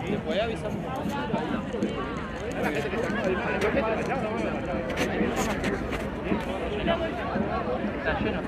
Después avisamos. Está lleno.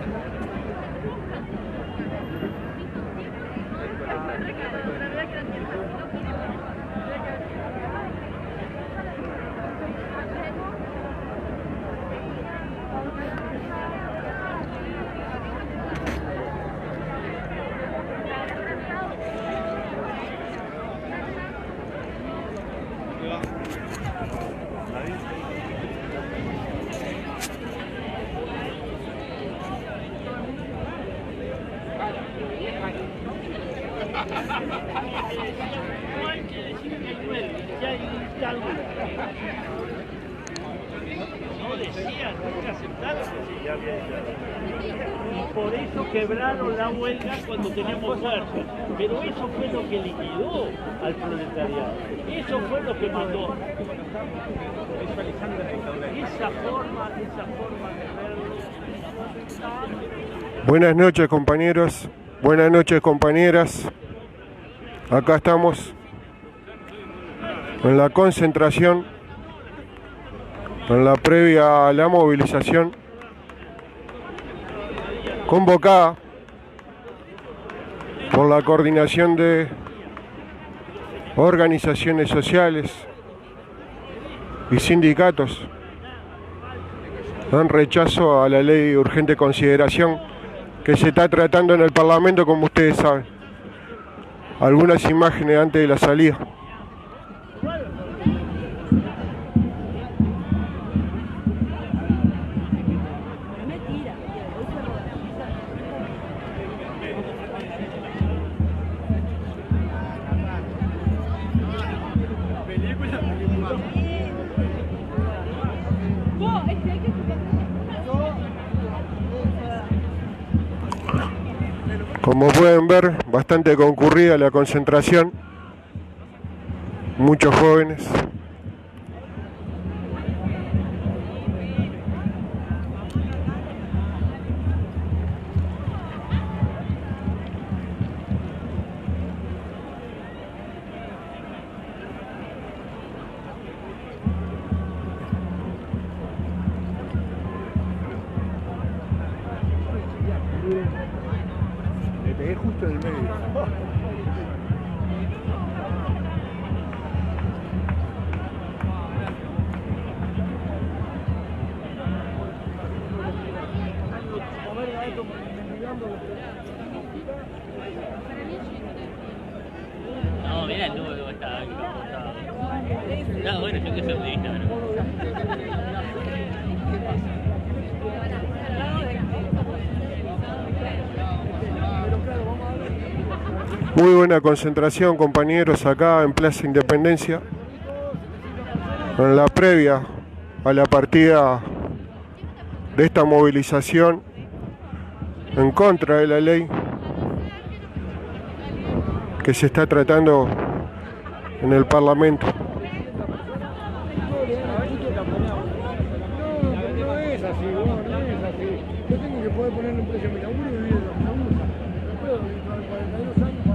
No decían, nunca aceptaron que ya había hecho. Y por eso quebraron la huelga cuando teníamos fuerza. Pero eso fue lo que liquidó al proletariado. Eso fue lo que mandó. Esa forma de verlo. Buenas noches, compañeros. Buenas noches, compañeras. Acá estamos en la concentración, en la previa a la movilización convocada por la Coordinación de Organizaciones Sociales y Sindicatos en rechazo a la ley de urgente consideración que se está tratando en el Parlamento, como ustedes saben. Algunas imágenes antes de la salida. Como pueden ver, bastante concurrida la concentración, muchos jóvenes. Justo en el medio. No, mira el número que está. No, bueno, yo que soy periodista, ¿no? Muy buena concentración, compañeros, acá en Plaza Independencia, en la previa a la partida de esta movilización en contra de la ley que se está tratando en el Parlamento. No es así, no es así. Yo tengo que poder ponerle un precio a mi laburo y vivir de lo que me gusta. No puedo vivir con 42 años.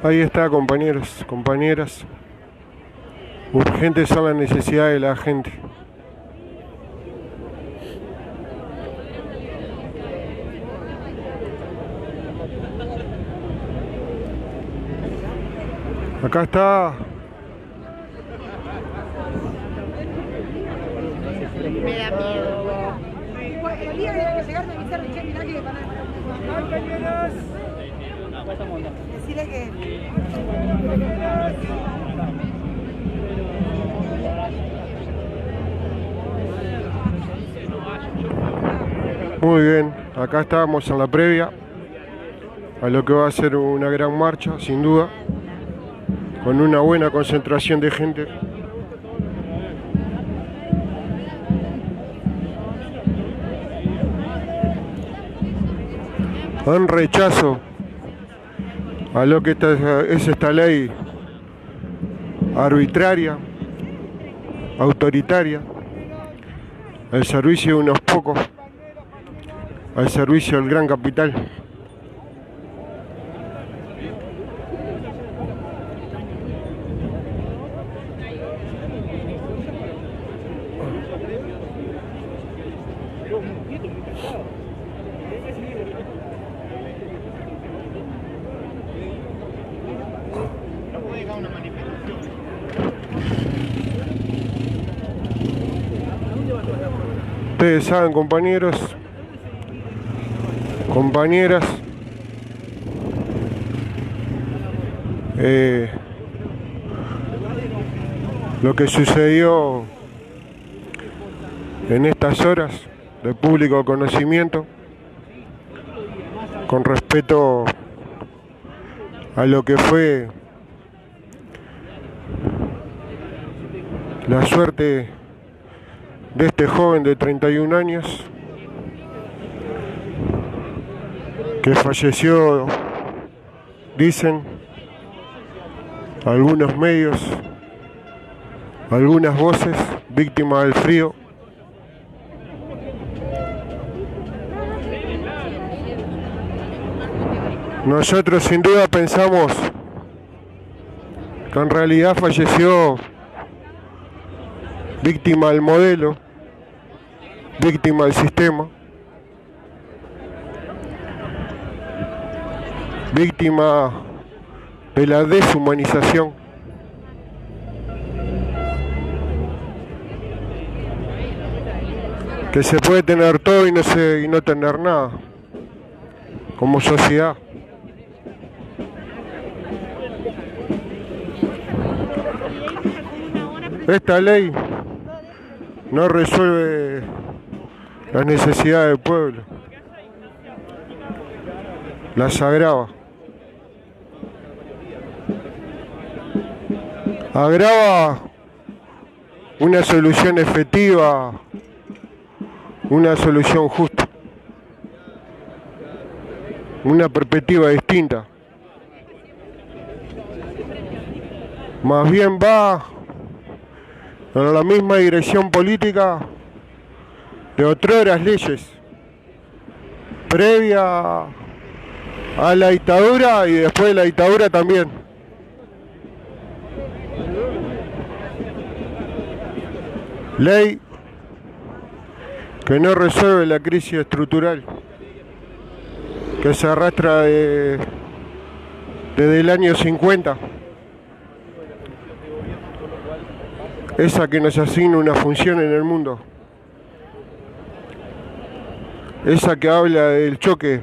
Ahí está, compañeros, compañeras. Urgentes son las necesidades de la gente. Acá está. Me da miedo. El día que llegar me avisaron, che, mirá que van a... Decirle que... Muy bien, acá estábamos en la previa a lo que va a ser una gran marcha, sin duda, con una buena concentración de gente. En rechazo a lo que es esta ley arbitraria, autoritaria, al servicio de unos pocos, al servicio del gran capital. Ustedes saben, compañeros, compañeras, lo que sucedió en estas horas de público conocimiento con respecto a lo que fue la suerte de este joven de 31 años que falleció, dicen algunos medios, algunas voces, víctima del frío. Nosotros sin duda pensamos que en realidad falleció víctima del modelo, víctima del sistema, víctima de la deshumanización. Que se puede tener todo y no tener nada como sociedad. Esta ley no resuelve las necesidades del pueblo, las agrava. Agrava una solución efectiva, una solución justa, una perspectiva distinta. Más bien va en la misma dirección política de otras leyes, previa a la dictadura y después de la dictadura también. Ley que no resuelve la crisis estructural que se arrastra desde el año 50. Esa que nos asigna una función en el mundo. Esa que habla del choque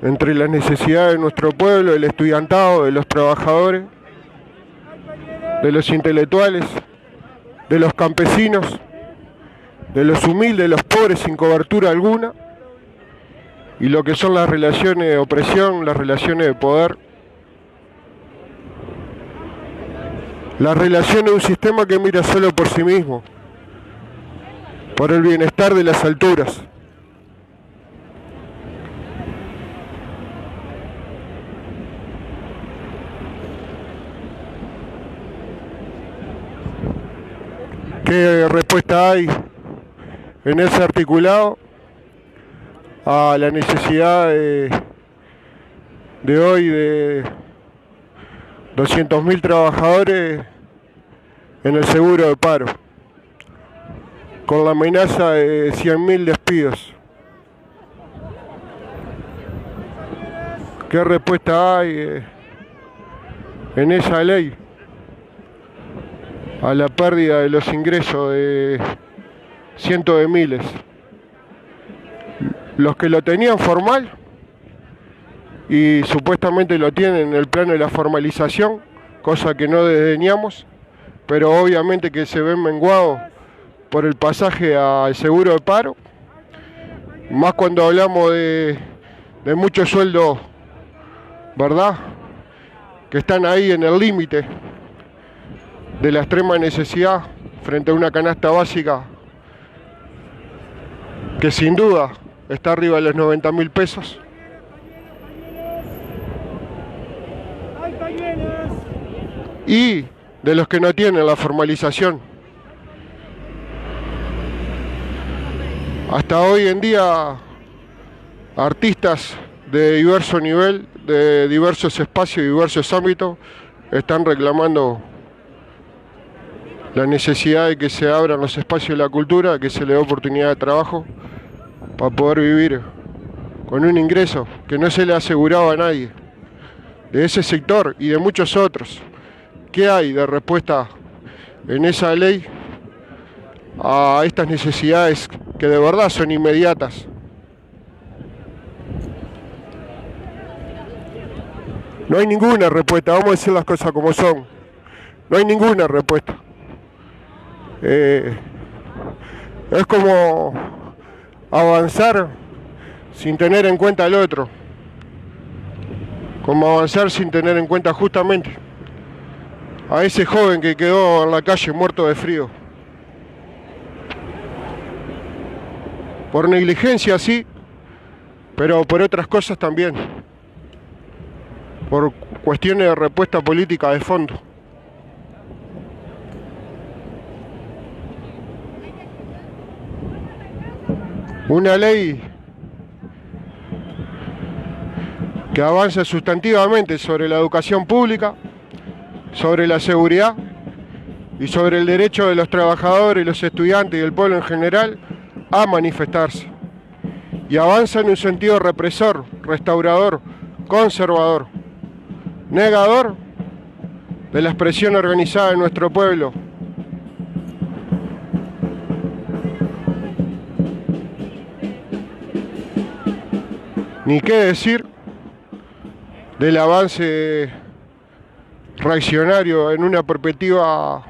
entre las necesidades de nuestro pueblo, del estudiantado, de los trabajadores, de los intelectuales, de los campesinos, de los humildes, de los pobres sin cobertura alguna, y lo que son las relaciones de opresión, las relaciones de poder, las relaciones de un sistema que mira solo por sí mismo, por el bienestar de las alturas. ¿Qué respuesta hay en ese articulado a la necesidad de hoy de 200.000 trabajadores en el seguro de paro, con la amenaza de 100.000 despidos. ¿Qué respuesta hay en esa ley a la pérdida de los ingresos de cientos de miles? Los que lo tenían formal y supuestamente lo tienen en el plano de la formalización, cosa que no desdeñamos, pero obviamente que se ven menguados por el pasaje al seguro de paro, más cuando hablamos de muchos sueldos, ¿verdad?, que están ahí en el límite de la extrema necesidad frente a una canasta básica que sin duda está arriba de los 90.000 pesos. Y de los que no tienen la formalización. Hasta hoy en día, artistas de diverso nivel, de diversos espacios y diversos ámbitos, están reclamando la necesidad de que se abran los espacios de la cultura, que se le dé oportunidad de trabajo para poder vivir con un ingreso que no se le ha asegurado a nadie, de ese sector y de muchos otros. ¿Qué hay de respuesta en esa ley a estas necesidades que de verdad son inmediatas? No hay ninguna respuesta, vamos a decir las cosas como son. No hay ninguna respuesta. Es como avanzar sin tener en cuenta al otro. Como avanzar sin tener en cuenta justamente a ese joven que quedó en la calle muerto de frío. Por negligencia sí, pero por otras cosas también. Por cuestiones de respuesta política de fondo. Una ley que avanza sustantivamente sobre la educación pública, sobre la seguridad y sobre el derecho de los trabajadores, los estudiantes y el pueblo en general a manifestarse. Y avanza en un sentido represor, restaurador, conservador, negador de la expresión organizada de nuestro pueblo. Ni qué decir del avance reaccionario en una perspectiva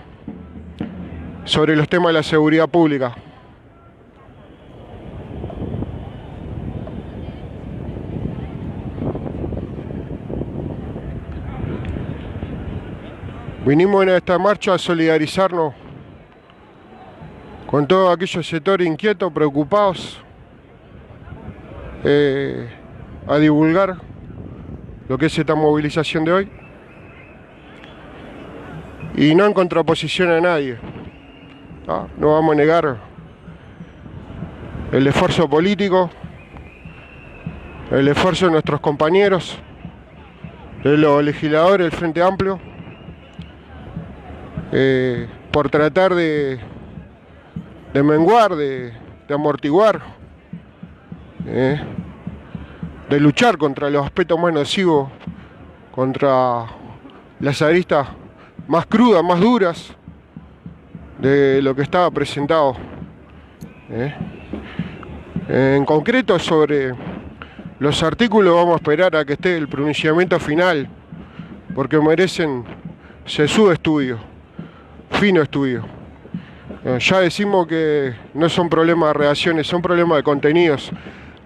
sobre los temas de la seguridad pública. Vinimos en esta marcha a solidarizarnos con todos aquellos sectores inquietos, preocupados, a divulgar lo que es esta movilización de hoy y no en contraposición a nadie. No vamos a negar el esfuerzo político, el esfuerzo de nuestros compañeros, de los legisladores del Frente Amplio, por tratar de menguar, de amortiguar, de luchar contra los aspectos más nocivos, contra las aristas más crudas, más duras de lo que estaba presentado. En concreto, sobre los artículos vamos a esperar a que esté el pronunciamiento final, porque merecen sesudo estudio, fino estudio. Ya decimos que no son problemas de redacciones, son problemas de contenidos.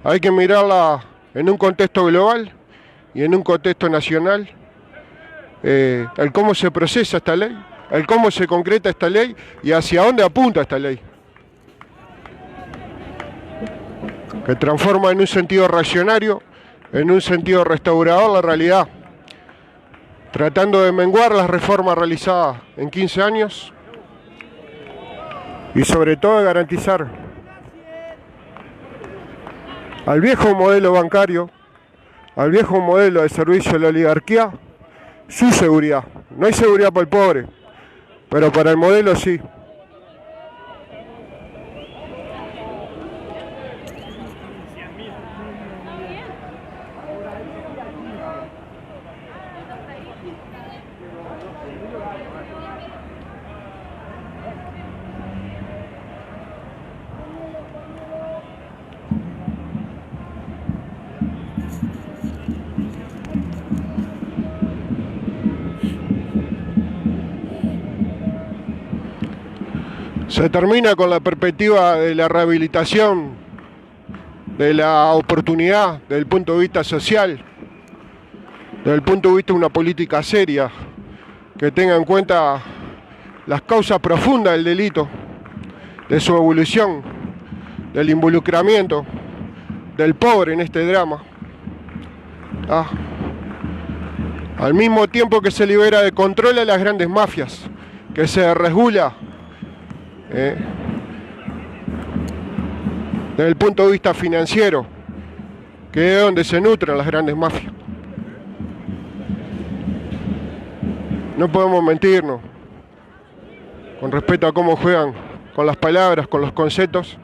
Hay que mirarla en un contexto global y en un contexto nacional, el cómo se procesa esta ley, el cómo se concreta esta ley y hacia dónde apunta esta ley, que transforma en un sentido reaccionario, en un sentido restaurador la realidad, tratando de menguar las reformas realizadas en 15 años y sobre todo de garantizar al viejo modelo bancario, al viejo modelo de servicio de la oligarquía su seguridad. No hay seguridad para el pobre, pero para el modelo sí. Se termina con la perspectiva de la rehabilitación, de la oportunidad, desde el punto de vista social, desde el punto de vista de una política seria, que tenga en cuenta las causas profundas del delito, de su evolución, del involucramiento del pobre en este drama. Al mismo tiempo que se libera de control a las grandes mafias, que se regula desde el punto de vista financiero, que es donde se nutren las grandes mafias. No podemos mentirnos con respecto a cómo juegan con las palabras, con los conceptos,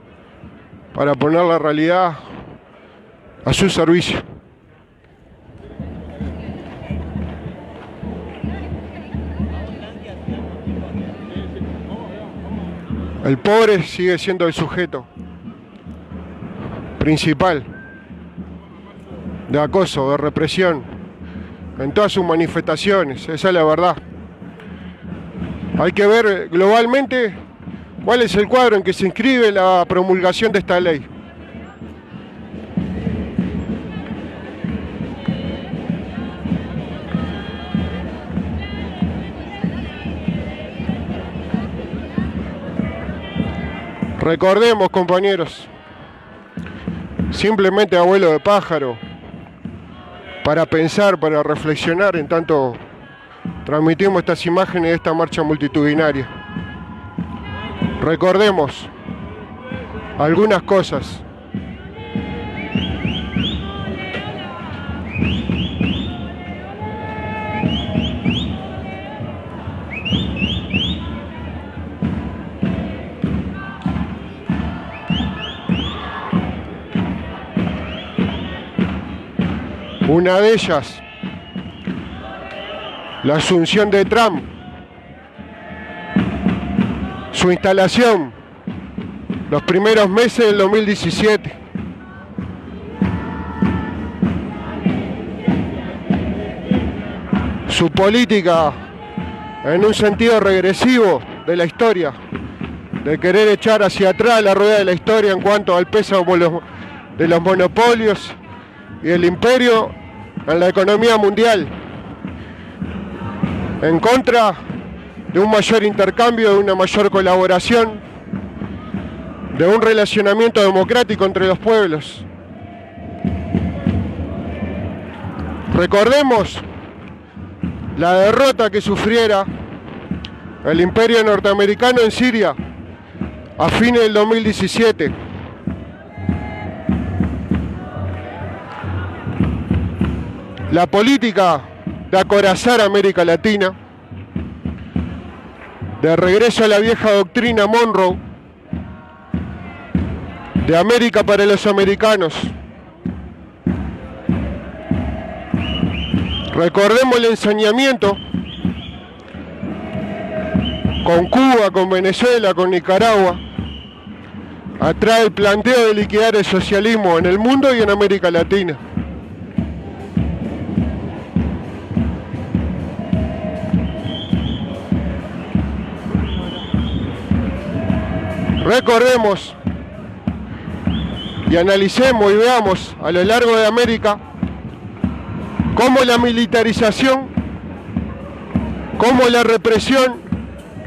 para poner la realidad a su servicio. El pobre sigue siendo el sujeto principal de acoso, de represión, en todas sus manifestaciones. Esa es la verdad. Hay que ver globalmente cuál es el cuadro en que se inscribe la promulgación de esta ley. Recordemos, compañeros, simplemente abuelo de pájaro, para pensar, para reflexionar en tanto transmitimos estas imágenes de esta marcha multitudinaria. Recordemos algunas cosas. Una de ellas, la asunción de Trump, su instalación, los primeros meses del 2017. Su política en un sentido regresivo de la historia, de querer echar hacia atrás la rueda de la historia en cuanto al peso de los monopolios y el imperio en la economía mundial, en contra de un mayor intercambio, de una mayor colaboración, de un relacionamiento democrático entre los pueblos. Recordemos la derrota que sufriera el imperio norteamericano en Siria a fines del 2017. La política de acorazar a América Latina, de regreso a la vieja doctrina Monroe, de América para los americanos. Recordemos el ensañamiento con Cuba, con Venezuela, con Nicaragua, atrás del planteo de liquidar el socialismo en el mundo y en América Latina. Recordemos y analicemos y veamos a lo largo de América cómo la militarización, cómo la represión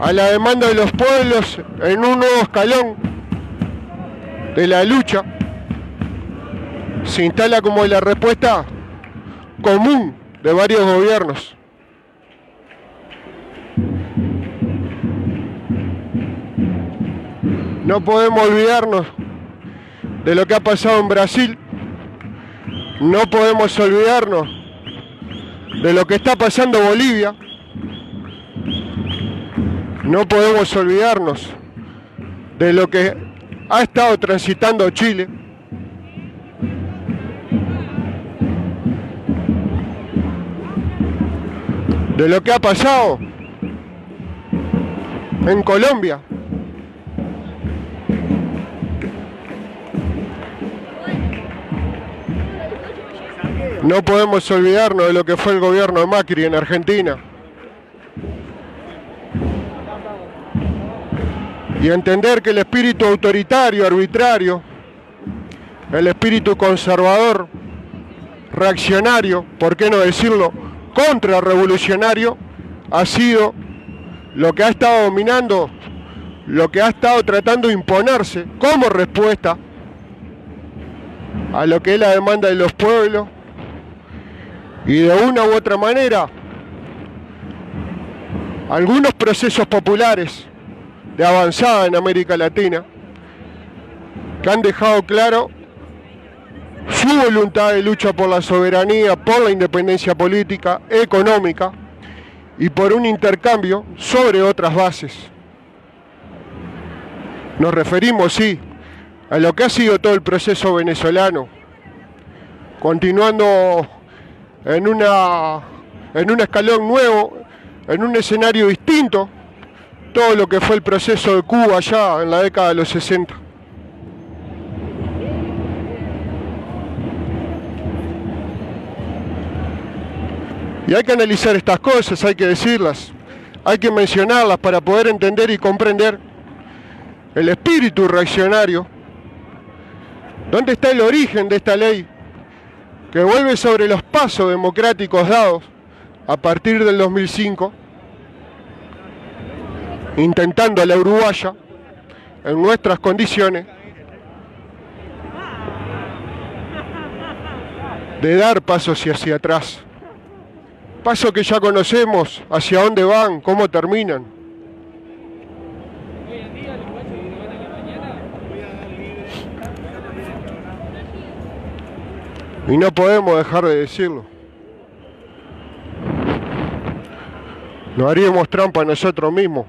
a la demanda de los pueblos en un nuevo escalón de la lucha se instala como la respuesta común de varios gobiernos. No podemos olvidarnos de lo que ha pasado en Brasil. No podemos olvidarnos de lo que está pasando en Bolivia. No podemos olvidarnos de lo que ha estado transitando Chile. De lo que ha pasado en Colombia. No podemos olvidarnos de lo que fue el gobierno de Macri en Argentina. Y entender que el espíritu autoritario, arbitrario, el espíritu conservador, reaccionario, por qué no decirlo, contrarrevolucionario, ha sido lo que ha estado dominando, lo que ha estado tratando de imponerse como respuesta a lo que es la demanda de los pueblos. Y de una u otra manera, algunos procesos populares de avanzada en América Latina que han dejado claro su voluntad de lucha por la soberanía, por la independencia política, económica y por un intercambio sobre otras bases. Nos referimos, sí, a lo que ha sido todo el proceso venezolano, continuando en un escalón nuevo, en un escenario distinto, todo lo que fue el proceso de Cuba allá en la década de los 60. Y hay que analizar estas cosas, hay que decirlas, hay que mencionarlas para poder entender y comprender el espíritu reaccionario. ¿Dónde está el origen de esta ley que vuelve sobre los pasos democráticos dados a partir del 2005, intentando a la uruguaya, en nuestras condiciones, de dar pasos hacia atrás? Pasos que ya conocemos, hacia dónde van, cómo terminan. Y no podemos dejar de decirlo. Nos haríamos trampa a nosotros mismos.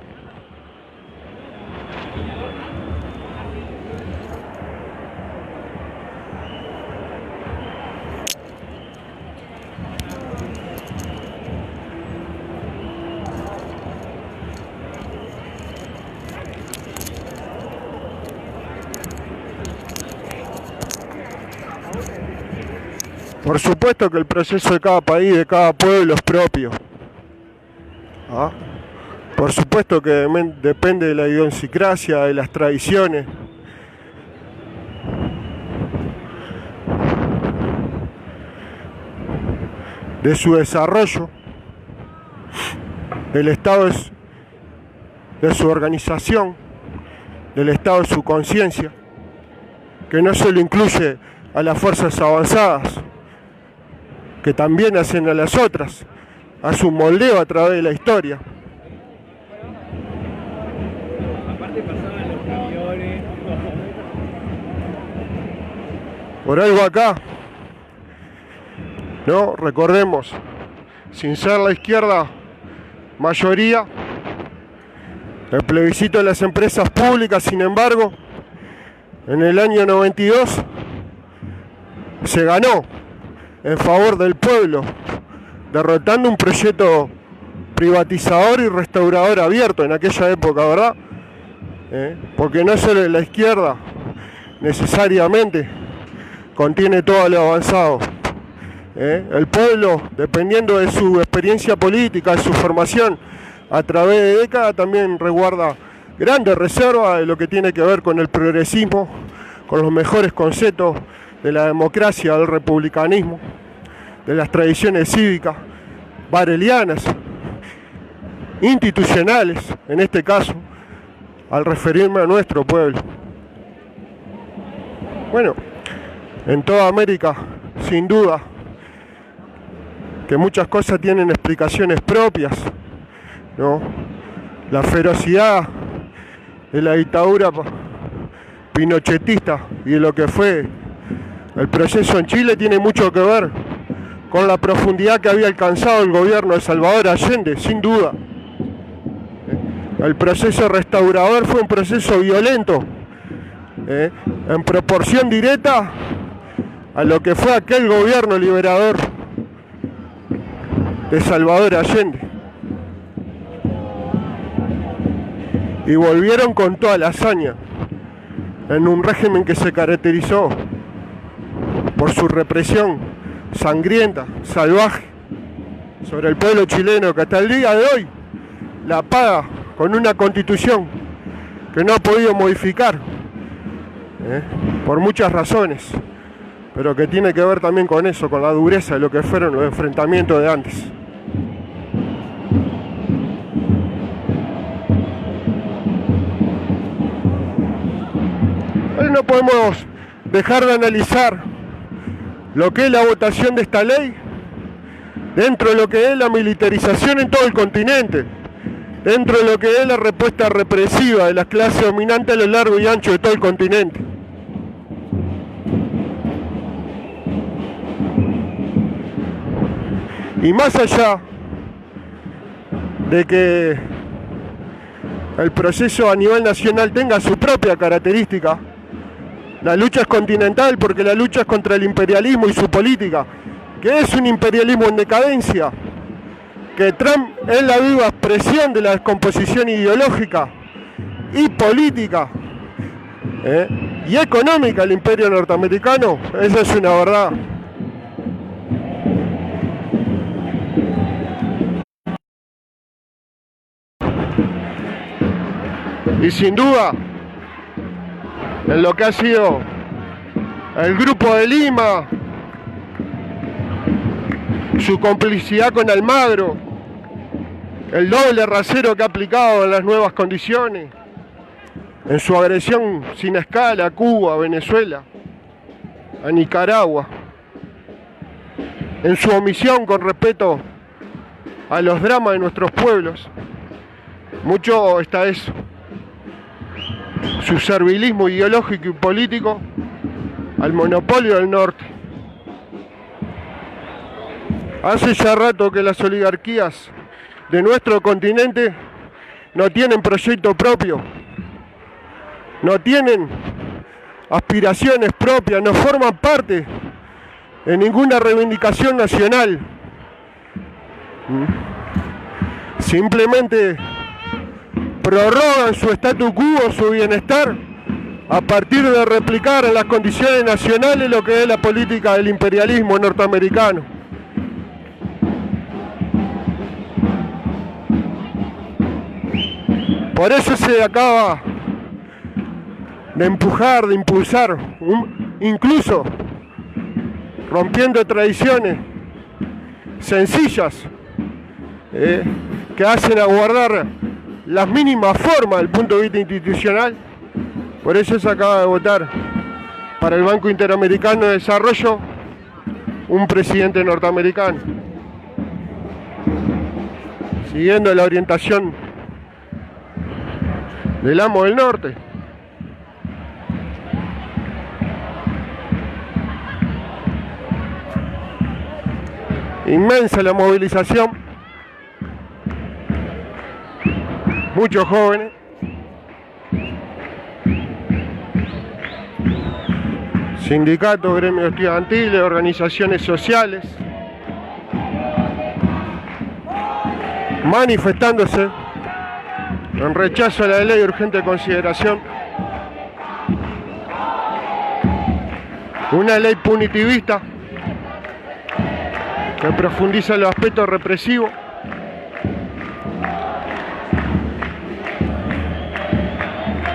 Por supuesto que el proceso de cada país, de cada pueblo es propio. Por supuesto que depende de la idiosincrasia, de las tradiciones. De su desarrollo, del estado de su organización, del estado de su conciencia, que no solo incluye a las fuerzas avanzadas, que también hacen a las otras, a su moldeo a través de la historia. Aparte pasaban los camiones. Por algo acá, ¿no? Recordemos, sin ser la izquierda mayoría, el plebiscito de las empresas públicas, sin embargo, en el año 92 se ganó en favor del pueblo, derrotando un proyecto privatizador y restaurador abierto en aquella época, ¿verdad? Porque no solo la izquierda necesariamente contiene todo lo avanzado. El pueblo, dependiendo de su experiencia política, de su formación a través de décadas, también resguarda grandes reservas de lo que tiene que ver con el progresismo, con los mejores conceptos de la democracia, del republicanismo, de las tradiciones cívicas, barelianas, institucionales, en este caso, al referirme a nuestro pueblo. Bueno, en toda América, sin duda, que muchas cosas tienen explicaciones propias, ¿no? La ferocidad de la dictadura pinochetista y de lo que fue el proceso en Chile tiene mucho que ver con la profundidad que había alcanzado el gobierno de Salvador Allende, sin duda. El proceso restaurador fue un proceso violento, en proporción directa a lo que fue aquel gobierno liberador de Salvador Allende. Y volvieron con toda la hazaña, en un régimen que se caracterizó por su represión sangrienta, salvaje, sobre el pueblo chileno, que hasta el día de hoy la paga con una constitución que no ha podido modificar, por muchas razones, pero que tiene que ver también con eso, con la dureza de lo que fueron los enfrentamientos de antes. Hoy no podemos dejar de analizar lo que es la votación de esta ley dentro de lo que es la militarización en todo el continente, dentro de lo que es la respuesta represiva de las clases dominantes a lo largo y ancho de todo el continente. Y más allá de que el proceso a nivel nacional tenga su propia característica, la lucha es continental, porque la lucha es contra el imperialismo y su política, que es un imperialismo en decadencia, que Trump es la viva expresión de la descomposición ideológica y política y económica del imperio norteamericano. Esa es una verdad. Y sin duda, en lo que ha sido el Grupo de Lima, su complicidad con Almagro, el doble rasero que ha aplicado en las nuevas condiciones, en su agresión sin escala a Cuba, a Venezuela, a Nicaragua, en su omisión con respecto a los dramas de nuestros pueblos. Mucho está eso. Su servilismo ideológico y político al monopolio del norte. Hace ya rato que las oligarquías de nuestro continente no tienen proyecto propio, no tienen aspiraciones propias, no forman parte de ninguna reivindicación nacional. Simplemente prorrogan su statu quo, su bienestar, a partir de replicar en las condiciones nacionales lo que es la política del imperialismo norteamericano. Por eso se acaba de empujar, de impulsar, incluso rompiendo tradiciones sencillas que hacen aguardar las mínimas formas del punto de vista institucional. Por eso se acaba de votar para el Banco Interamericano de Desarrollo un presidente norteamericano, siguiendo la orientación del amo del norte. Inmensa la movilización, muchos jóvenes, sindicatos, gremios estudiantiles, organizaciones sociales, manifestándose en rechazo a la ley de urgente consideración, una ley punitivista que profundiza los aspectos represivos,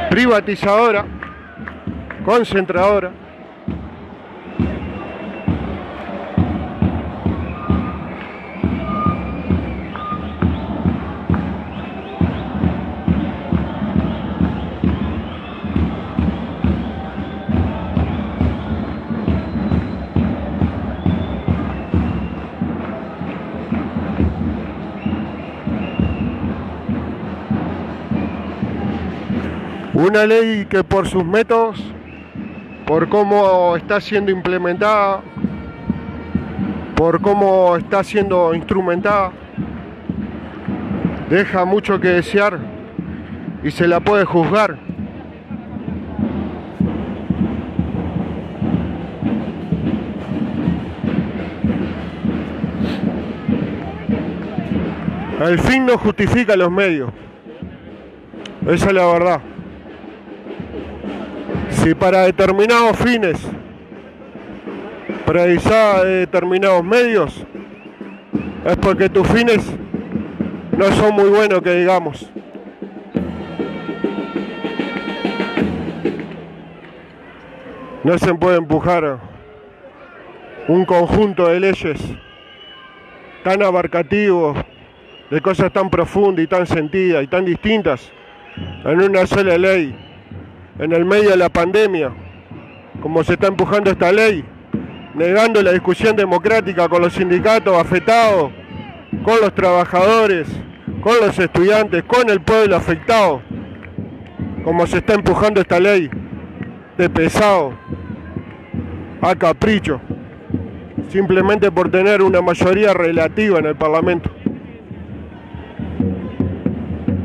privatizadora, concentradora, una ley que por sus métodos, por cómo está siendo implementada, por cómo está siendo instrumentada. Deja mucho que desear y se la puede juzgar. El fin no justifica los medios. Esa es la verdad. Si para determinados fines precisás de determinados medios, es porque tus fines no son muy buenos, que digamos. No se puede empujar un conjunto de leyes tan abarcativos, de cosas tan profundas y tan sentidas y tan distintas, en una sola ley, en el medio de la pandemia, como se está empujando esta ley, negando la discusión democrática con los sindicatos afectados, con los trabajadores, con los estudiantes, con el pueblo afectado, como se está empujando esta ley de pesado, a capricho, simplemente por tener una mayoría relativa en el Parlamento.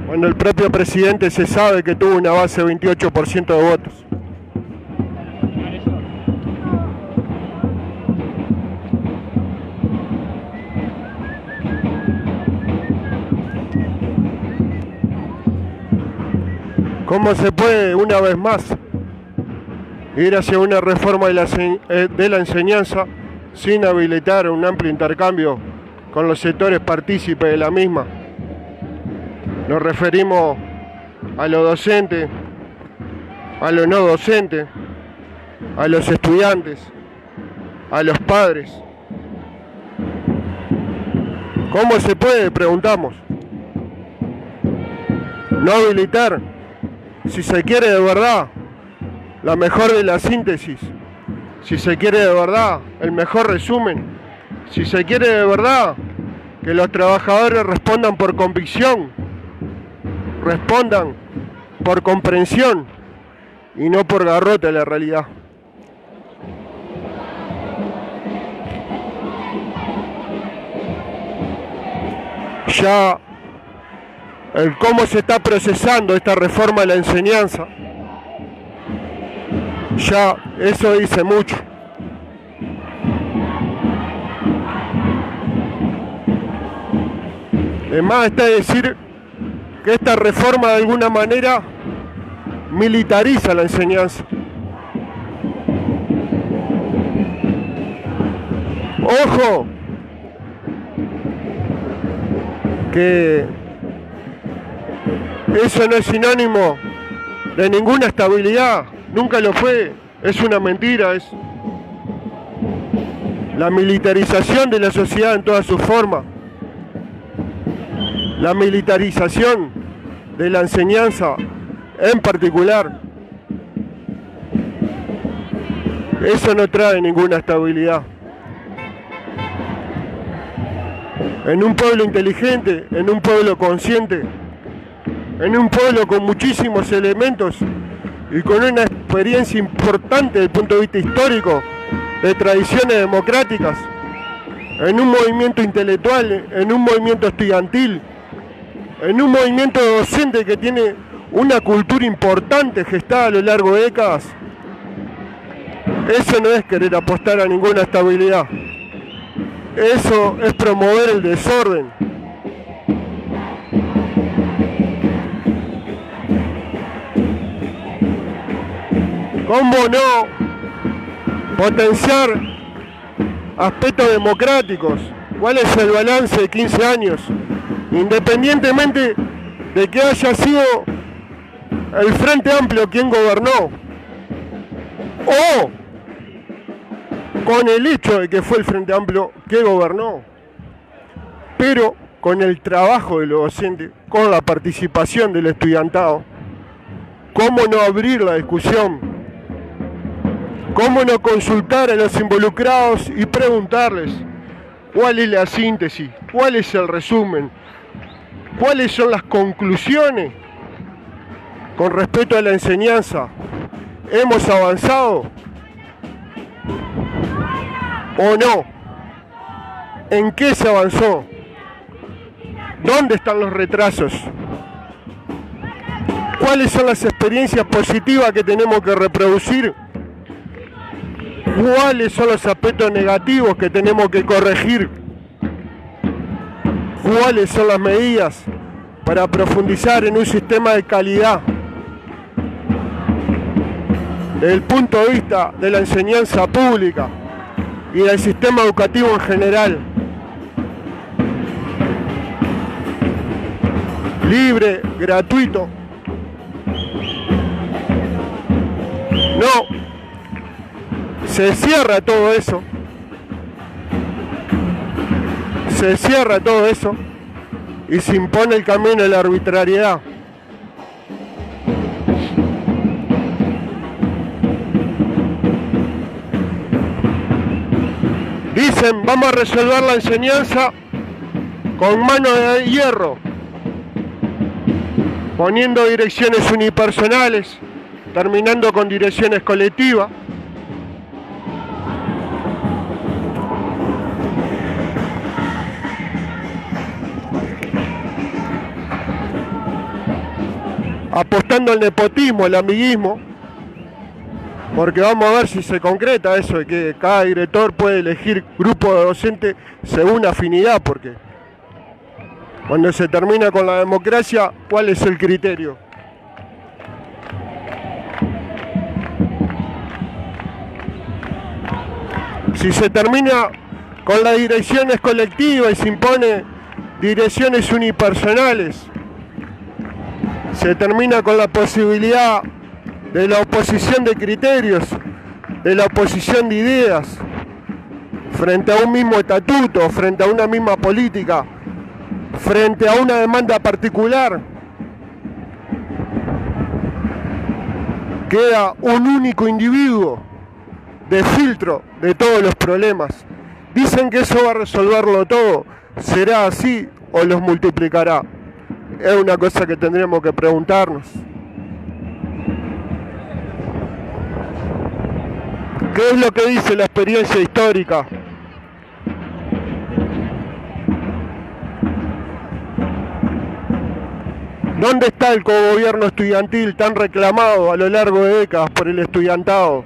Cuando el propio presidente se sabe que tuvo una base de 28% de votos. ¿Cómo se puede, una vez más, ir hacia una reforma de la enseñanza sin habilitar un amplio intercambio con los sectores partícipes de la misma? Nos referimos a los docentes, a los no docentes, a los estudiantes, a los padres. ¿Cómo se puede? Preguntamos. No habilitar, si se quiere de verdad, la mejor de la síntesis, si se quiere de verdad, el mejor resumen, si se quiere de verdad que los trabajadores respondan por convicción, respondan por comprensión y no por garrote a la realidad. Ya el cómo se está procesando esta reforma de la enseñanza, ya eso dice mucho. Además está decir que esta reforma de alguna manera militariza la enseñanza. Ojo, que eso no es sinónimo de ninguna estabilidad, nunca lo fue, es una mentira, es la militarización de la sociedad en todas sus formas. La militarización de la enseñanza en particular. Eso no trae ninguna estabilidad. En un pueblo inteligente, en un pueblo consciente, en un pueblo con muchísimos elementos y con una experiencia importante desde el punto de vista histórico, de tradiciones democráticas, en un movimiento intelectual, en un movimiento estudiantil, en un movimiento docente que tiene una cultura importante gestada a lo largo de décadas. Eso no es querer apostar a ninguna estabilidad. Eso es promover el desorden. ¿Cómo no potenciar aspectos democráticos? ¿Cuál es el balance de 15 años? Independientemente de que haya sido el Frente Amplio quien gobernó, o con el hecho de que fue el Frente Amplio que gobernó, pero con el trabajo de los docentes, con la participación del estudiantado, ¿cómo no abrir la discusión? ¿Cómo no consultar a los involucrados y preguntarles cuál es la síntesis, cuál es el resumen, cuáles son las conclusiones con respecto a la enseñanza? ¿Hemos avanzado o no? ¿En qué se avanzó? ¿Dónde están los retrasos? ¿Cuáles son las experiencias positivas que tenemos que reproducir? ¿Cuáles son los aspectos negativos que tenemos que corregir? ¿Cuáles son las medidas para profundizar en un sistema de calidad? Desde el punto de vista de la enseñanza pública y del sistema educativo en general. Libre, gratuito. No. Se cierra todo eso. Se cierra todo eso y se impone el camino de la arbitrariedad. Dicen, vamos a resolver la enseñanza con mano de hierro, poniendo direcciones unipersonales, terminando con direcciones colectivas. Apostando al nepotismo, al amiguismo, porque vamos a ver si se concreta eso de que cada director puede elegir grupo de docentes según afinidad, porque cuando se termina con la democracia, ¿cuál es el criterio? Si se termina con las direcciones colectivas y se impone direcciones unipersonales, se termina con la posibilidad de la oposición de criterios, de la oposición de ideas, frente a un mismo estatuto, frente a una misma política, frente a una demanda particular. Queda un único individuo de filtro de todos los problemas. Dicen que eso va a resolverlo todo. ¿Será así o los multiplicará? Es una cosa que tendríamos que preguntarnos. ¿Qué es lo que dice la experiencia histórica? ¿Dónde está el cogobierno estudiantil tan reclamado a lo largo de décadas por el estudiantado?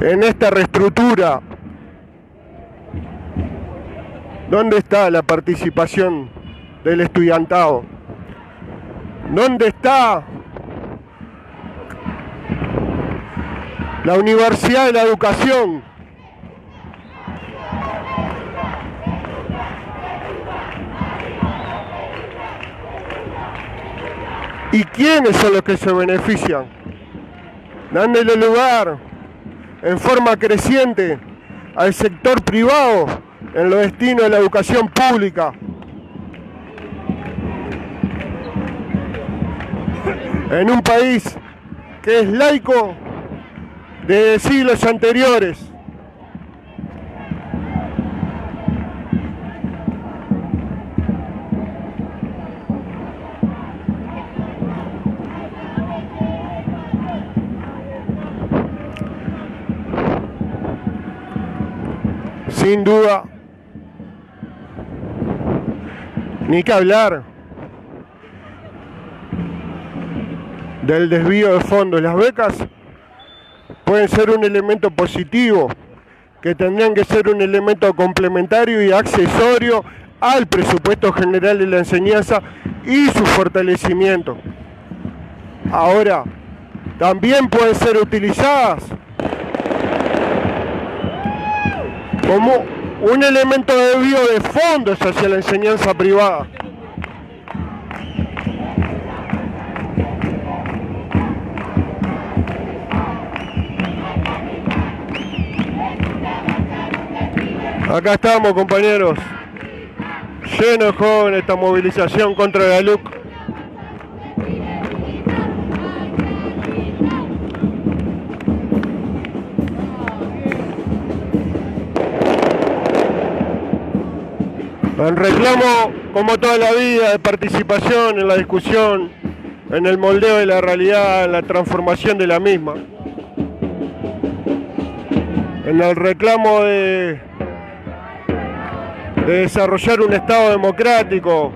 En esta reestructura, ¿dónde está la participación del estudiantado? ¿Dónde está la Universidad de la Educación? ¿Y quiénes son los que se benefician? Dándole lugar en forma creciente al sector privado en los destinos de la educación pública. En un país que es laico de siglos anteriores. Sin duda, ni que hablar del desvío de fondos. Las becas pueden ser un elemento positivo, que tendrían que ser un elemento complementario y accesorio al presupuesto general de la enseñanza y su fortalecimiento. Ahora, también pueden ser utilizadas como un elemento de desvío de fondos hacia la enseñanza privada. Acá estamos, compañeros, lleno de jóvenes, esta movilización contra la LUC. En reclamo, como toda la vida, de participación en la discusión, en el moldeo de la realidad, en la transformación de la misma. En el reclamo de de desarrollar un Estado democrático,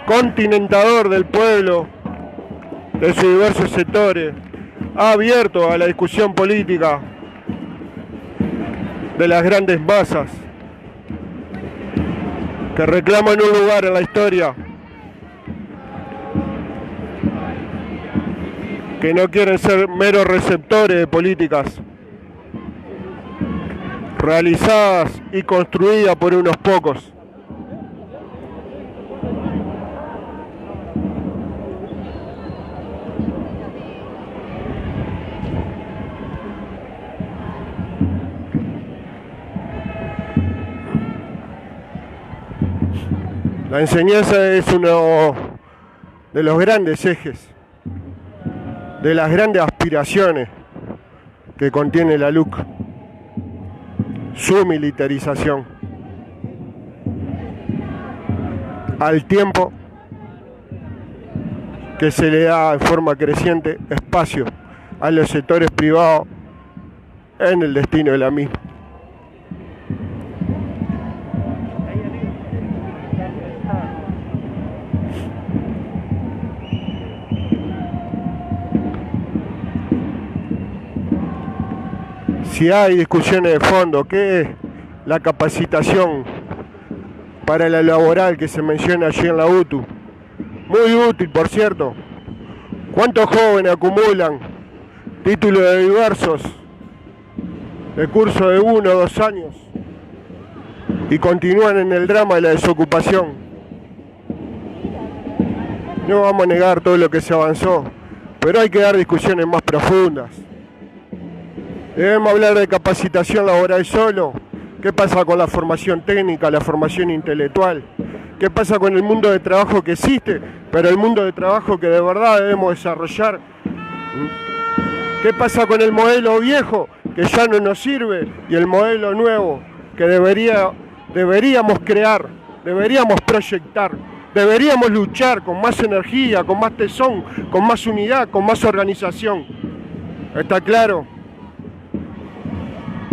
continentador del pueblo, de sus diversos sectores, ha abierto a la discusión política de las grandes masas que reclaman un lugar en la historia, que no quieren ser meros receptores de políticas realizadas y construidas por unos pocos. La enseñanza es uno de los grandes ejes, de las grandes aspiraciones que contiene la LUC, su militarización, al tiempo que se le da en forma creciente espacio a los sectores privados en el destino de la misma. Si hay discusiones de fondo, ¿qué es la capacitación para la laboral que se menciona allí en la UTU? Muy útil, por cierto. ¿Cuántos jóvenes acumulan títulos de diversos, de curso de 1 o 2 años, y continúan en el drama de la desocupación? No vamos a negar todo lo que se avanzó, pero hay que dar discusiones más profundas. Debemos hablar de capacitación laboral solo. ¿Qué pasa con la formación técnica, la formación intelectual? ¿Qué pasa con el mundo de trabajo que existe, pero el mundo de trabajo que de verdad debemos desarrollar? ¿Qué pasa con el modelo viejo que ya no nos sirve y el modelo nuevo que deberíamos crear, deberíamos proyectar, deberíamos luchar con más energía, con más tesón, con más unidad, con más organización? ¿Está claro?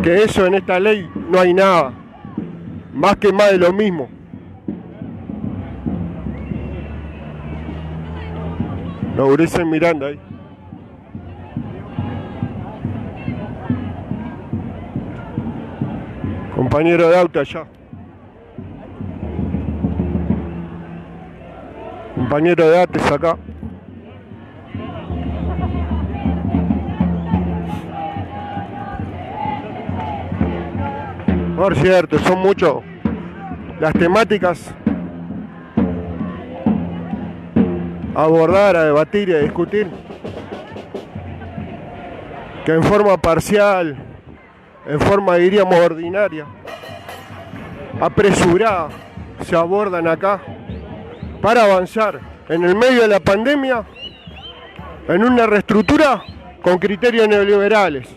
Que eso en esta ley no hay nada, más que más de lo mismo. Los gurises mirando ahí. Compañero de auto allá. Compañero de ATES acá. Por cierto, son mucho las temáticas a abordar, a debatir y a discutir, que en forma parcial, en forma diríamos ordinaria, apresurada, se abordan acá para avanzar en el medio de la pandemia en una reestructura con criterios neoliberales.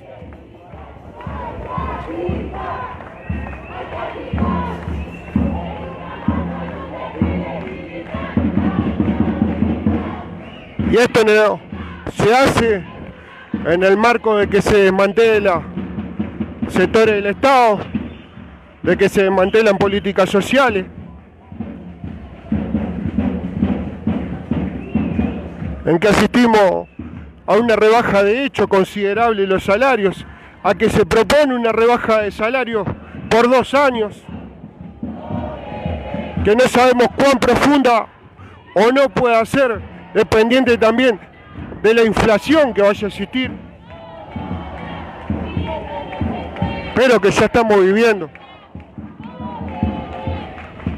Y esto no se hace en el marco de que se desmantela sectores del Estado, de que se desmantelan políticas sociales, en que asistimos a una rebaja de hecho considerable de los salarios, a que se propone una rebaja de salarios por 2 años, que no sabemos cuán profunda o no puede ser, dependiente también de la inflación que vaya a existir, pero que ya estamos viviendo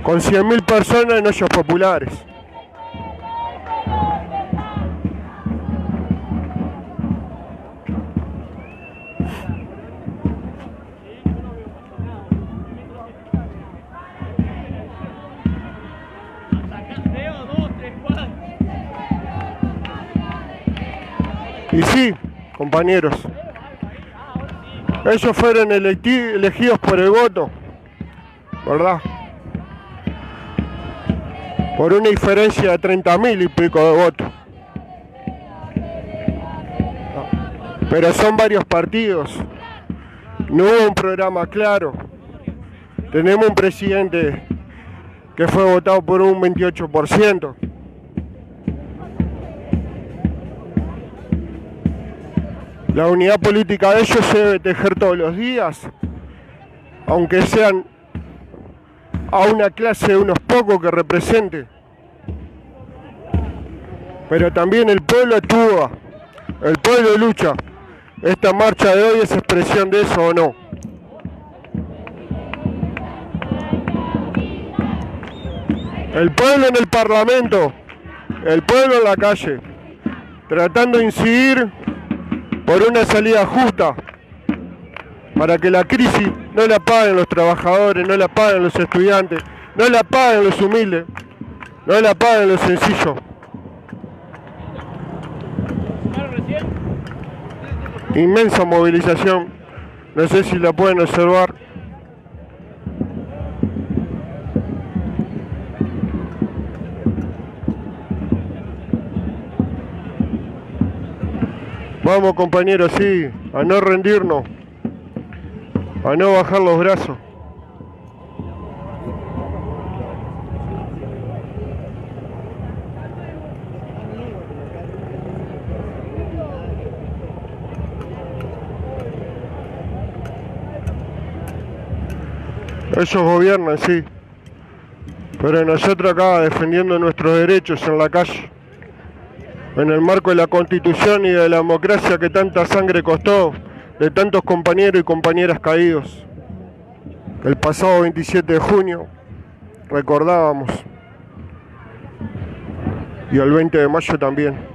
con 100.000 personas en ollas populares. Y sí, compañeros, ellos fueron elegidos por el voto, ¿verdad? Por una diferencia de 30.000 y pico de votos. Pero son varios partidos, no hubo un programa claro, Tenemos un presidente que fue votado por un 28%. La unidad política de ellos se debe tejer todos los días, aunque sean a una clase de unos pocos que represente. Pero también el pueblo actúa, el pueblo lucha. Esta marcha de hoy es expresión de eso, ¿o no? El pueblo en el Parlamento, el pueblo en la calle, tratando de incidir por una salida justa, para que la crisis no la paguen los trabajadores, no la paguen los estudiantes, no la paguen los humildes, no la paguen los sencillos. Inmensa movilización, no sé si la pueden observar. Vamos compañeros, sí, a no rendirnos, a no bajar los brazos. Ellos gobiernan, sí, pero nosotros acá defendiendo nuestros derechos en la calle, en el marco de la Constitución y de la democracia que tanta sangre costó, de tantos compañeros y compañeras caídos. El pasado 27 de junio recordábamos, y el 20 de mayo también.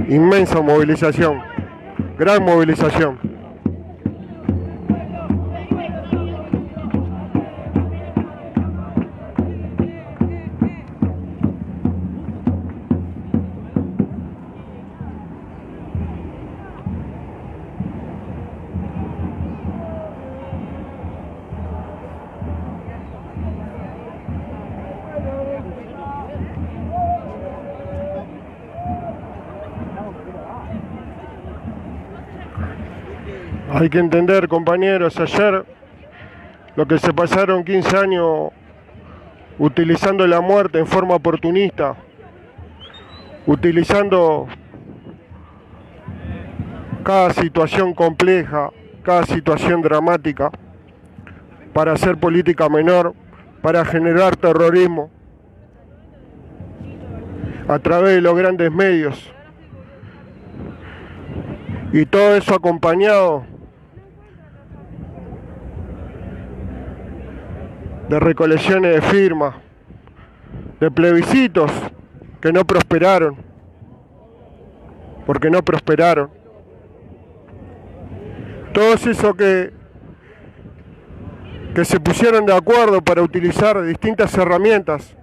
Inmensa movilización, gran movilización. Hay que entender, compañeros, ayer lo que se pasaron 15 años utilizando la muerte en forma oportunista, utilizando cada situación compleja, cada situación dramática, para hacer política menor, para generar terrorismo a través de los grandes medios. Y todo eso acompañado de recolecciones de firmas, de plebiscitos que no prosperaron, porque no prosperaron. Todos esos que se pusieron de acuerdo para utilizar distintas herramientas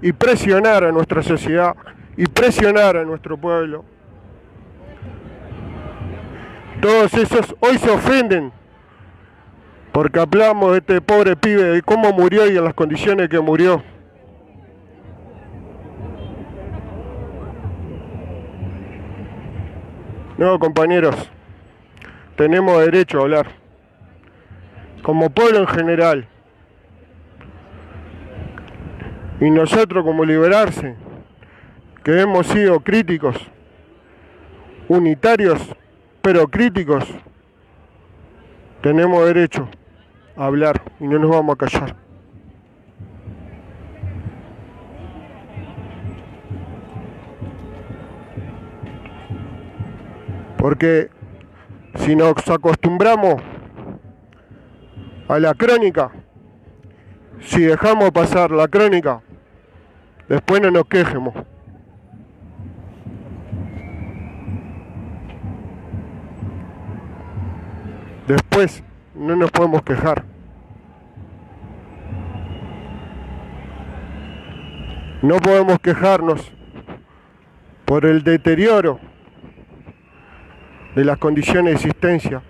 y presionar a nuestra sociedad y presionar a nuestro pueblo. Todos esos hoy se ofenden porque hablamos de este pobre pibe, de cómo murió y en las condiciones que murió. No, compañeros, tenemos derecho a hablar, como pueblo en general. Y nosotros como Liberarse, que hemos sido críticos, unitarios, pero críticos, tenemos derecho a hablar y no nos vamos a callar. Porque si nos acostumbramos a la crónica, si dejamos pasar la crónica, después no nos quejemos. Después no nos podemos quejar. No podemos quejarnos por el deterioro de las condiciones de existencia,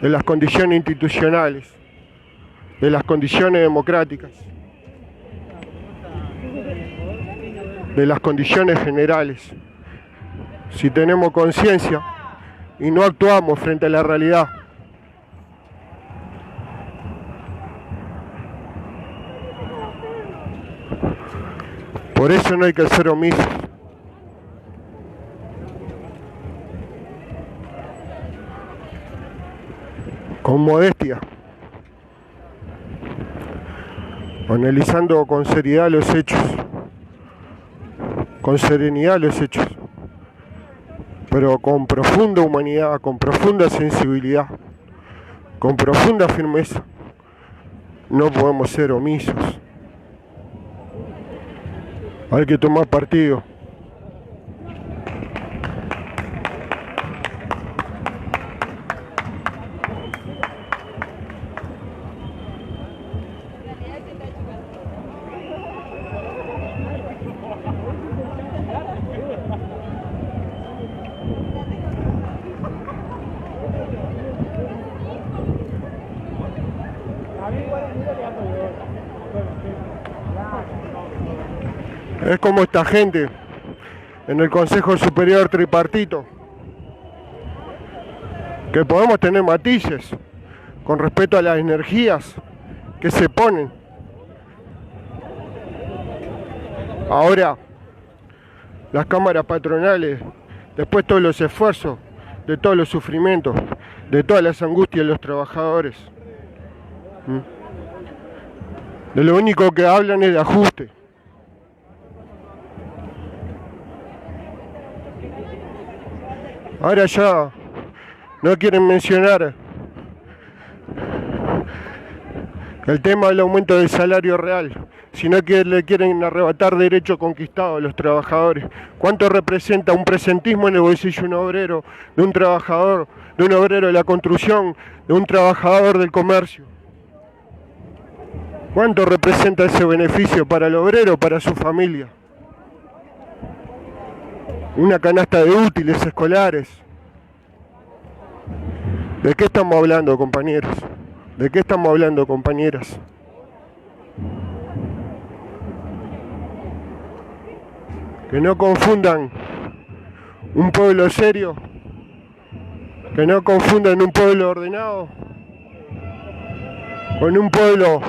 de las condiciones institucionales, de las condiciones democráticas, de las condiciones generales. Si tenemos conciencia y no actuamos frente a la realidad, por eso no hay que ser omisos. Con modestia, analizando con seriedad los hechos, con serenidad los hechos, pero con profunda humanidad, con profunda sensibilidad, con profunda firmeza. No podemos ser omisos. Hay que tomar partido. Es como esta gente en el Consejo Superior Tripartito, que podemos tener matices con respecto a las energías que se ponen. Ahora, las cámaras patronales, después todos los esfuerzos, de todos los sufrimientos, de todas las angustias de los trabajadores, de lo único que hablan es de ajuste. Ahora ya no quieren mencionar el tema del aumento del salario real, sino que le quieren arrebatar derecho conquistado a los trabajadores. ¿Cuánto representa un presentismo en el bolsillo de un obrero, de un trabajador, de un obrero de la construcción, de un trabajador del comercio? ¿Cuánto representa ese beneficio para el obrero, para su familia? Una canasta de útiles escolares. ¿De qué estamos hablando, compañeros? ¿De qué estamos hablando, compañeras? Que no confundan un pueblo serio, que no confundan un pueblo ordenado con un pueblo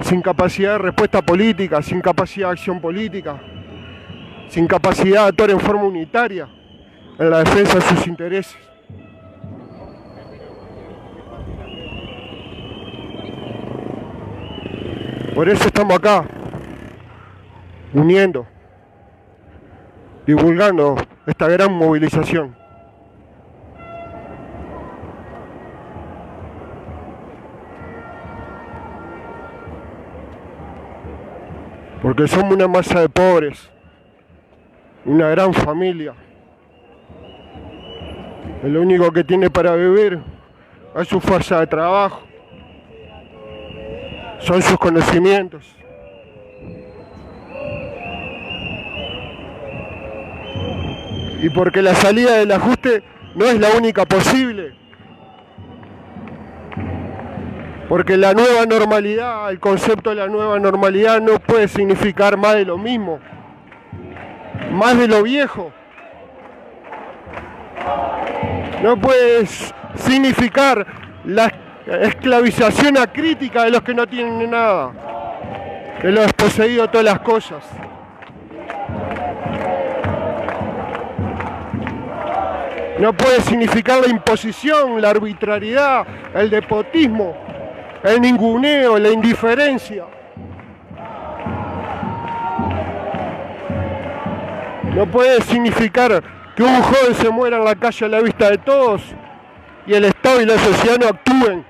sin capacidad de respuesta política, sin capacidad de acción política, sin capacidad de actuar en forma unitaria en la defensa de sus intereses. Por eso estamos acá, uniendo, divulgando esta gran movilización. Porque somos una masa de pobres, una gran familia. Y lo único que tiene para vivir es su fuerza de trabajo, son sus conocimientos. Y porque la salida del ajuste no es la única posible. Porque la nueva normalidad, el concepto de la nueva normalidad no puede significar más de lo mismo, más de lo viejo. No puede significar la esclavización acrítica de los que no tienen nada, de los desposeídos de todas las cosas. No puede significar la imposición, la arbitrariedad, el despotismo, el ninguneo, la indiferencia. No puede significar que un joven se muera en la calle a la vista de todos y el Estado y la sociedad no actúen.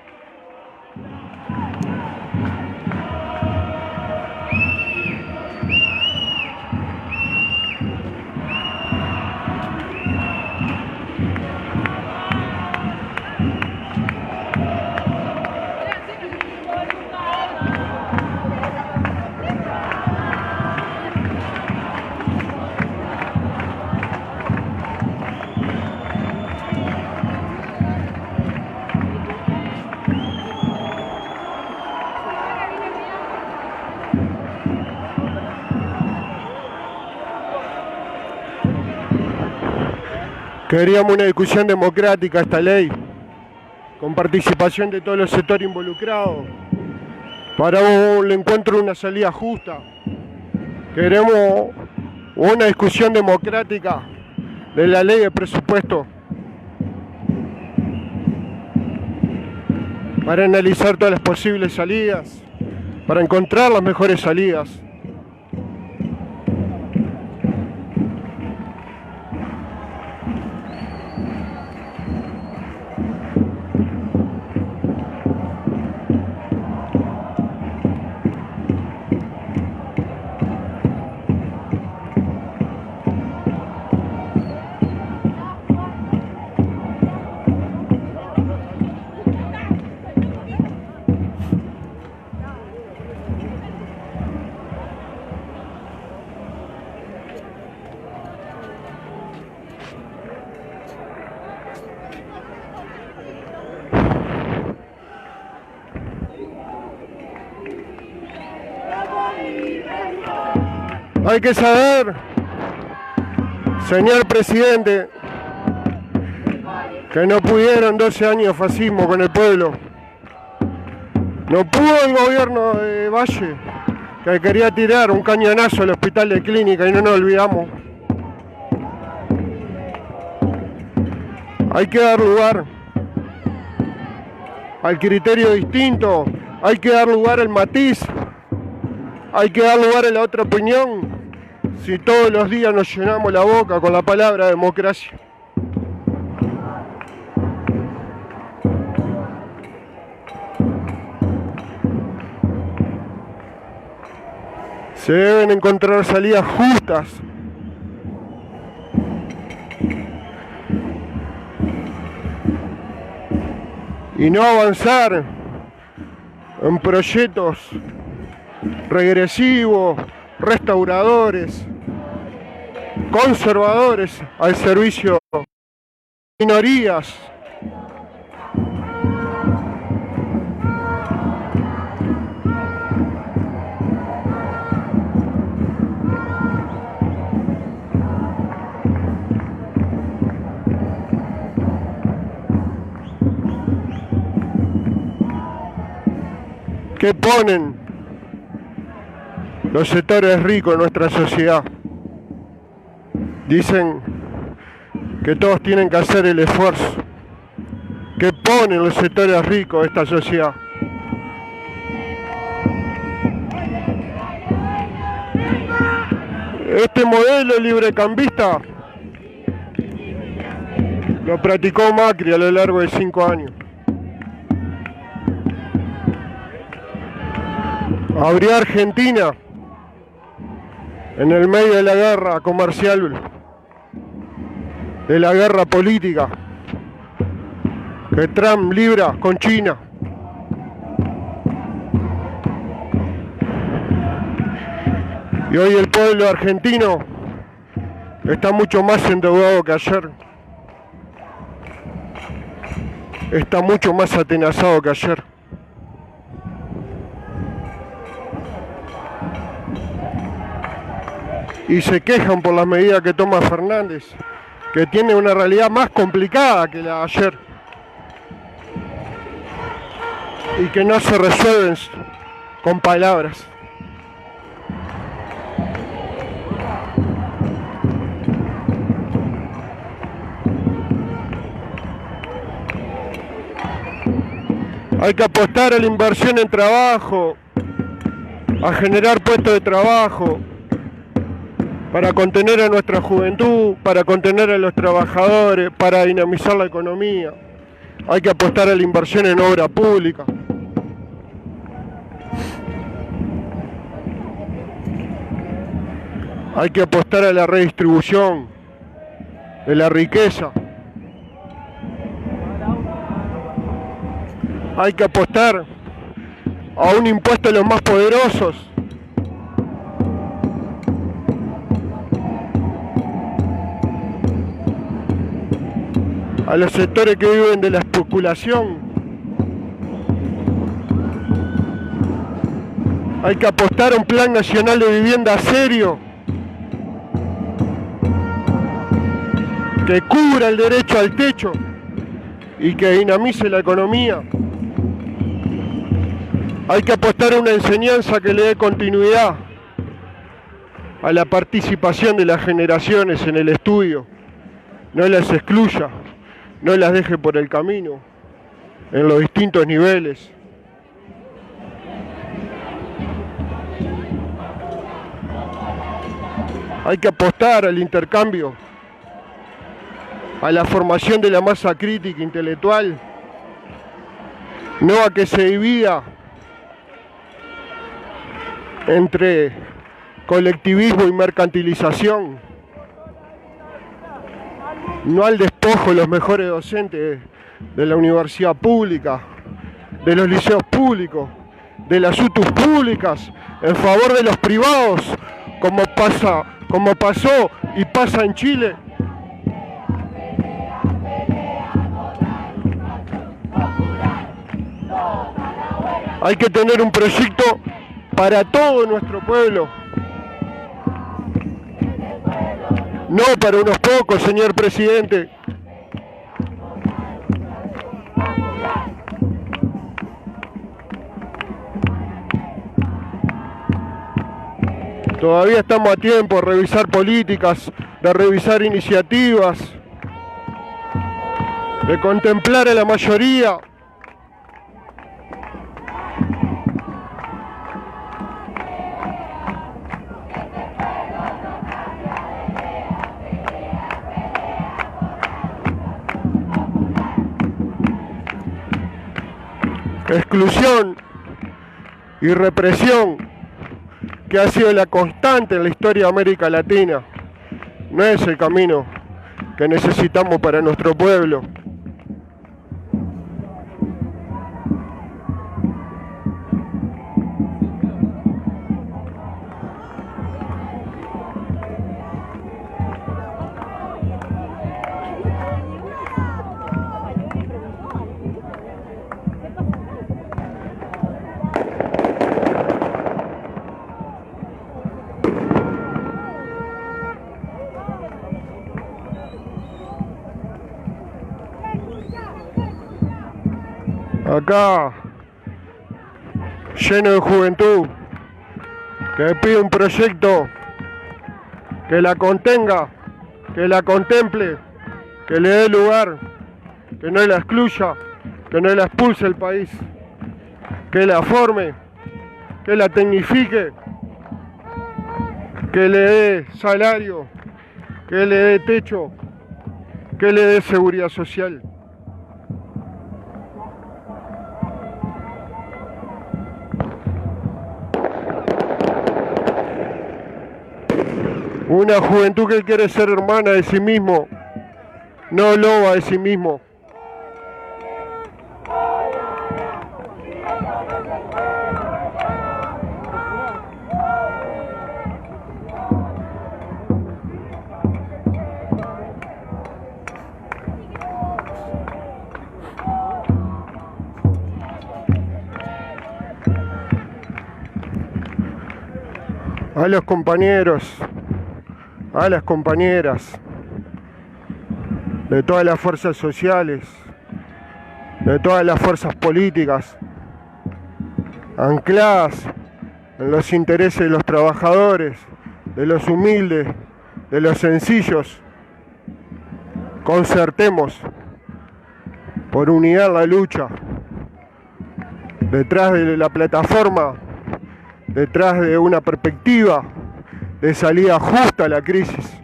Queríamos una discusión democrática esta ley, con participación de todos los sectores involucrados, para un encuentro de una salida justa. Queremos una discusión democrática de la ley de presupuesto, para analizar todas las posibles salidas, para encontrar las mejores salidas. Hay que saber, señor presidente, que no pudieron 12 años de fascismo con el pueblo. No pudo el gobierno de Valle, que quería tirar un cañonazo al hospital de Clínica, y no nos olvidamos. Hay que dar lugar al criterio distinto, hay que dar lugar al matiz, hay que dar lugar a la otra opinión. Si todos los días nos llenamos la boca con la palabra democracia. Se deben encontrar salidas justas. Y no avanzar en proyectos regresivos, restauradores, conservadores al servicio de minorías. ¿Qué ponen los sectores ricos en nuestra sociedad? Dicen que todos tienen que hacer el esfuerzo. ¿Qué ponen los sectores ricos de esta sociedad? Este modelo librecambista lo practicó Macri a lo largo de 5 años. Abrió Argentina en el medio de la guerra comercial, de la guerra política que Trump libra con China. Y hoy el pueblo argentino está mucho más endeudado que ayer. Está mucho más atenazado que ayer. Y se quejan por las medidas que toma Fernández, que tiene una realidad más complicada que la de ayer y que no se resuelven con palabras. Hay que apostar a la inversión en trabajo, a generar puestos de trabajo, para contener a nuestra juventud, para contener a los trabajadores, para dinamizar la economía. Hay que apostar a la inversión en obra pública. Hay que apostar a la redistribución de la riqueza. Hay que apostar a un impuesto a los más poderosos. A los sectores que viven de la especulación. Hay que apostar a un plan nacional de vivienda serio. que cubra el derecho al techo y que dinamice la economía. Hay que apostar a una enseñanza que le dé continuidad a la participación de las generaciones en el estudio, no las excluya, no las deje por el camino, en los distintos niveles. Hay que apostar al intercambio, a la formación de la masa crítica intelectual, no a que se divida entre colectivismo y mercantilización, no al despojo de los mejores docentes de la universidad pública, de los liceos públicos, de las UTUs públicas, en favor de los privados, como pasó y pasa en Chile. Hay que tener un proyecto para todo nuestro pueblo, no para unos pocos, señor presidente. Todavía estamos a tiempo de revisar políticas, de revisar iniciativas, de contemplar a la mayoría. Exclusión y represión, que ha sido la constante en la historia de América Latina, no es el camino que necesitamos para nuestro pueblo. Acá, lleno de juventud, que pide un proyecto que la contenga, que la contemple, que le dé lugar, que no la excluya, que no la expulse del país, que la forme, que la tecnifique, que le dé salario, que le dé techo, que le dé seguridad social. Una juventud que quiere ser hermana de sí mismo, no loba de sí mismo. A los compañeros, a las compañeras de todas las fuerzas sociales, de todas las fuerzas políticas, ancladas en los intereses de los trabajadores, de los humildes, de los sencillos, concertemos por unidad la lucha, detrás de la plataforma, detrás de una perspectiva de salida justa a la crisis.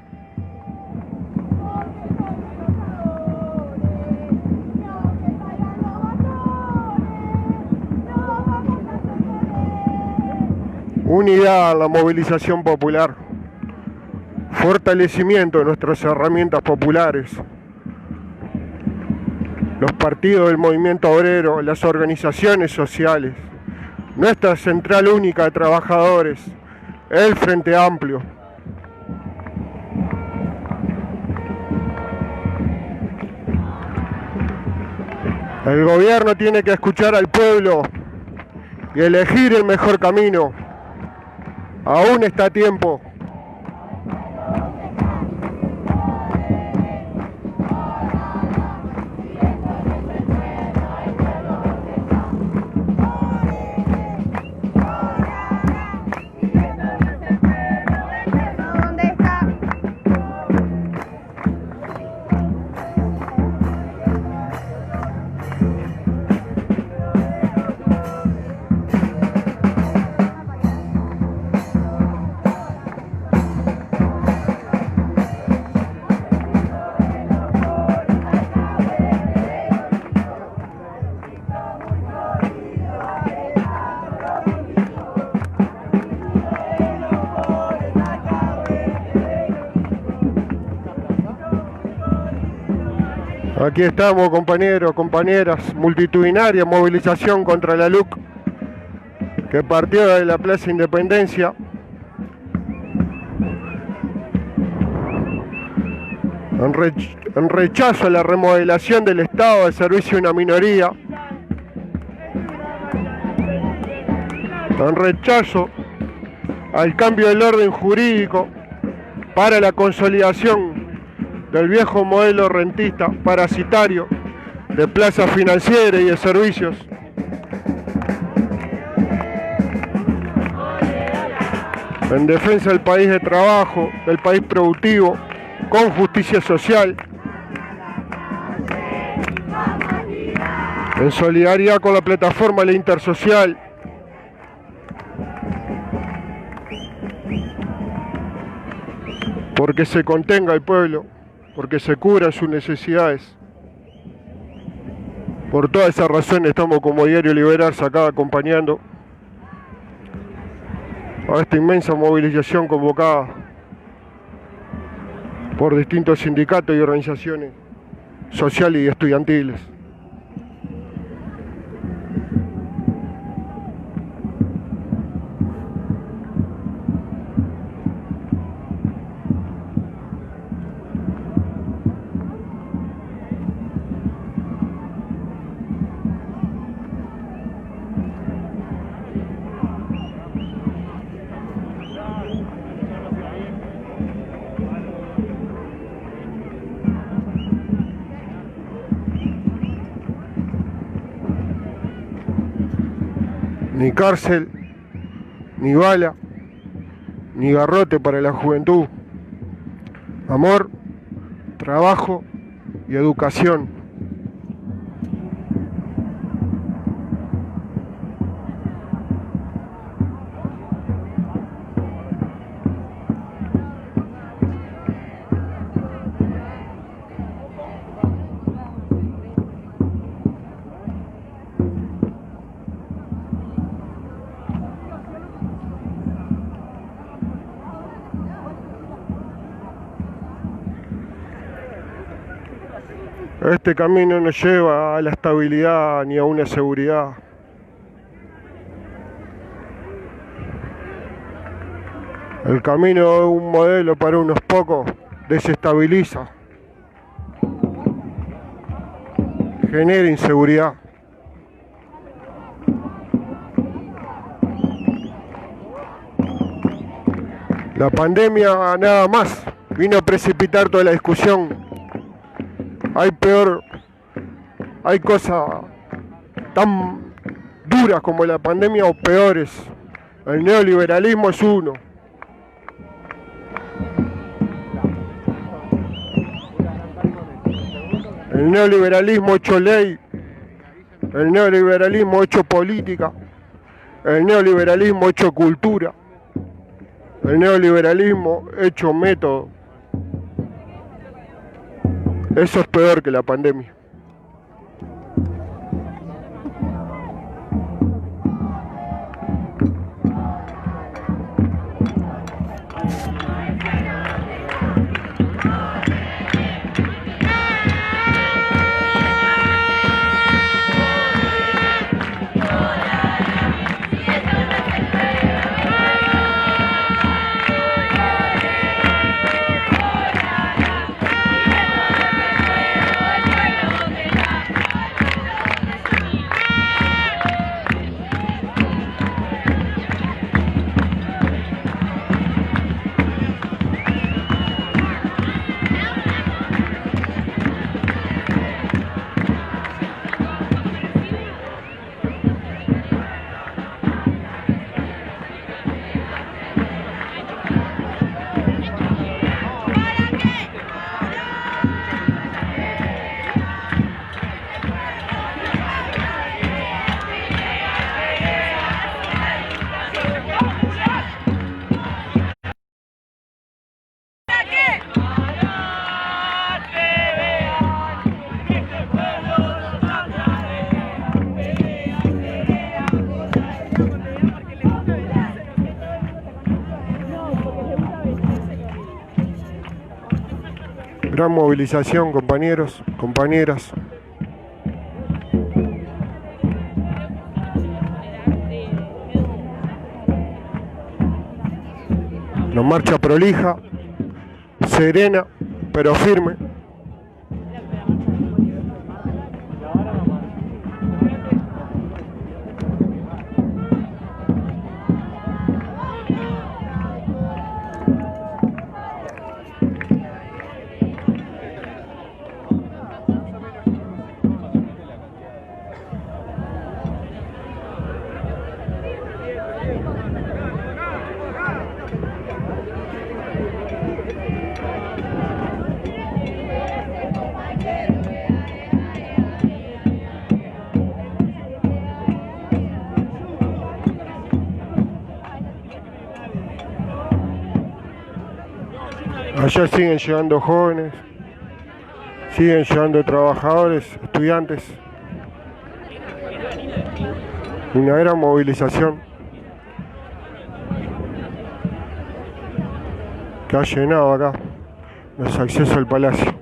Unidad a la movilización popular, fortalecimiento de nuestras herramientas populares, los partidos del movimiento obrero, las organizaciones sociales, nuestra central única de trabajadores, el Frente Amplio. El gobierno tiene que escuchar al pueblo y elegir el mejor camino. Aún está a tiempo. Aquí estamos, compañeros, compañeras, multitudinaria movilización contra la LUC que partió de la Plaza Independencia. En rechazo a la remodelación del Estado al servicio de una minoría. En rechazo al cambio del orden jurídico para la consolidación del viejo modelo rentista parasitario de plazas financieras y de servicios. En defensa del país de trabajo, del país productivo, con justicia social. En solidaridad con la plataforma La Intersocial. Porque se contenga el pueblo, porque se cubran sus necesidades. Por todas esas razones estamos como Diario Liberal acá acompañando a esta inmensa movilización convocada por distintos sindicatos y organizaciones sociales y estudiantiles. Ni cárcel, ni bala, ni garrote para la juventud. Amor, trabajo y educación. Este camino no lleva a la estabilidad ni a una seguridad. El camino de un modelo para unos pocos desestabiliza, genera inseguridad. La pandemia nada más vino a precipitar toda la discusión. Hay cosas tan duras como la pandemia o peores. El neoliberalismo es uno. El neoliberalismo hecho ley, el neoliberalismo hecho política, el neoliberalismo hecho cultura, el neoliberalismo hecho método. Eso es peor que la pandemia. Gran movilización, compañeros, compañeras. Una marcha prolija, serena, pero firme. Allá siguen llegando jóvenes, siguen llegando trabajadores, estudiantes. Una gran movilización que ha llenado acá los accesos al palacio.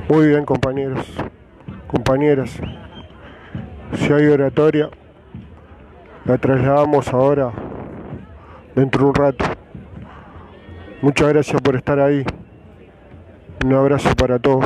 Muy bien, compañeros, compañeras. Si hay oratoria, la trasladamos ahora, dentro de un rato. Muchas gracias por estar ahí. Un abrazo para todos.